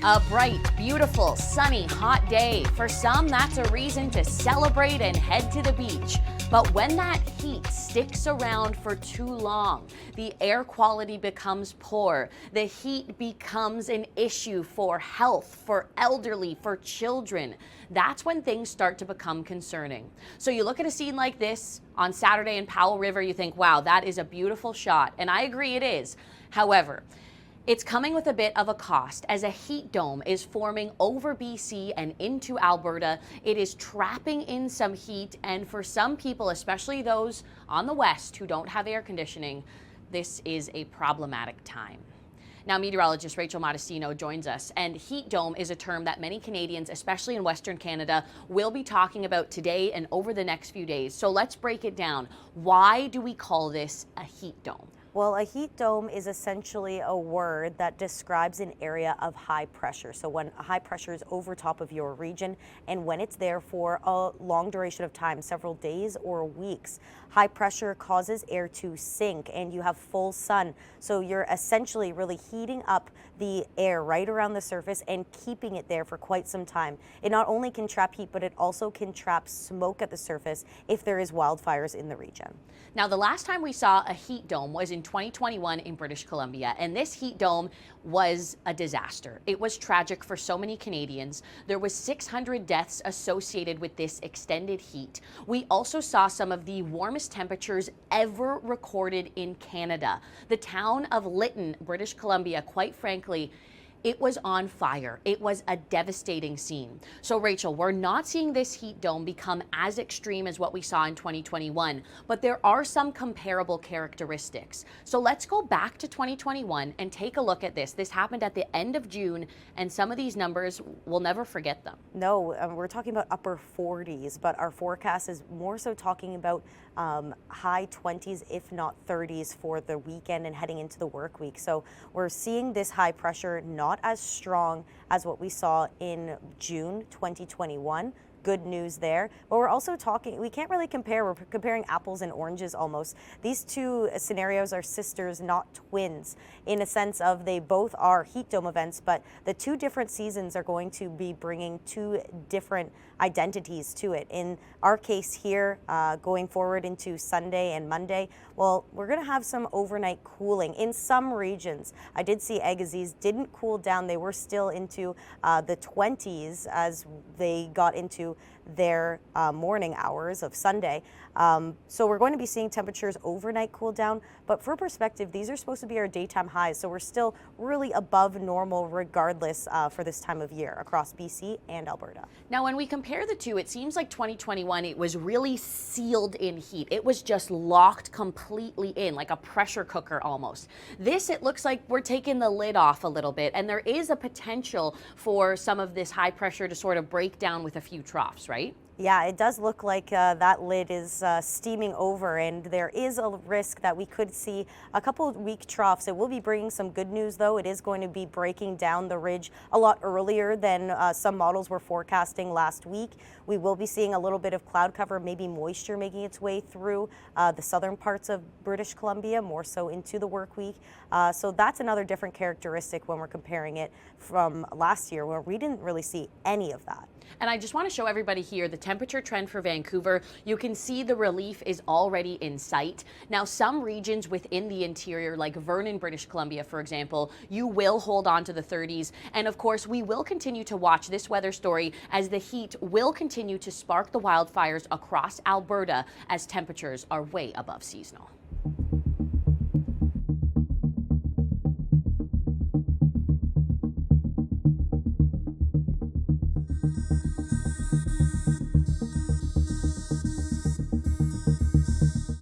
A bright, beautiful, sunny, hot day. For some, that's a reason to celebrate and head to the beach. But when that heat sticks around for too long, the air quality becomes poor. The heat becomes an issue for health, for elderly, for children. That's when things start to become concerning. So you look at a scene like this on Saturday in Powell River, you think, wow, that is a beautiful shot. And I agree it is. However, it's coming with a bit of a cost as a heat dome is forming over BC and into Alberta. It is trapping in some heat, and for some people, especially those on the west who don't have air conditioning, this is a problematic time. Now, meteorologist Rachel Modestino joins us, and heat dome is a term that many Canadians, especially in Western Canada, will be talking about today and over the next few days. So let's break it down. Why do we call this a heat dome? Well, a heat dome is essentially a word that describes an area of high pressure. So when high pressure is over top of your region and when it's there for a long duration of time, several days or weeks, high pressure causes air to sink and you have full sun. So you're essentially really heating up the air right around the surface and keeping it there for quite some time. It not only can trap heat, but it also can trap smoke at the surface if there is wildfires in the region. Now, the last time we saw a heat dome was in 2021 in British Columbia, and this heat dome was a disaster. It was tragic for so many Canadians. There was 600 deaths associated with this extended heat. We also saw some of the warmest temperatures ever recorded in Canada. The town of Lytton, British Columbia, quite frankly, it was on fire. It was a devastating scene. So Rachel, we're not seeing this heat dome become as extreme as what we saw in 2021, but there are some comparable characteristics. So let's go back to 2021 and take a look at this. This happened at the end of June, and some of these numbers, we'll never forget them. No, we're talking about upper 40s, but our forecast is more so talking about high 20s, if not 30s for the weekend and heading into the work week. So we're seeing this high pressure not as strong as what we saw in June 2021. Good news there. But we're also talking, we can't really compare, we're comparing apples and oranges almost. These two scenarios are sisters, not twins, in a sense of they both are heat dome events, but the two different seasons are going to be bringing two different identities to it. In our case here, going forward into Sunday and Monday, well, we're going to have some overnight cooling in some regions. I did see Agassiz didn't cool down. They were still into the 20s as they got into their morning hours of Sunday. So we're going to be seeing temperatures overnight cool down, but for perspective, these are supposed to be our daytime highs, so we're still really above normal regardless for this time of year across BC and Alberta. Now, when we compare the two, it seems like 2021, it was really sealed in heat. It was just locked completely in, like a pressure cooker almost. This, it looks like we're taking the lid off a little bit, and there is a potential for some of this high pressure to sort of break down with a few troughs, right? Yeah, it does look like that lid is steaming over, and there is a risk that we could see a couple of weak troughs. It will be bringing some good news, though. It is going to be breaking down the ridge a lot earlier than some models were forecasting last week. We will be seeing a little bit of cloud cover, maybe moisture making its way through the southern parts of British Columbia, more so into the work week. So that's another different characteristic when we're comparing it from last year, where we didn't really see any of that. And I just want to show everybody here the temperature trend for Vancouver. You can see the relief is already in sight. Now, some regions within the interior, like Vernon, British Columbia, for example, you will hold on to the 30s. And of course, we will continue to watch this weather story as the heat will continue to spark the wildfires across Alberta as temperatures are way above seasonal.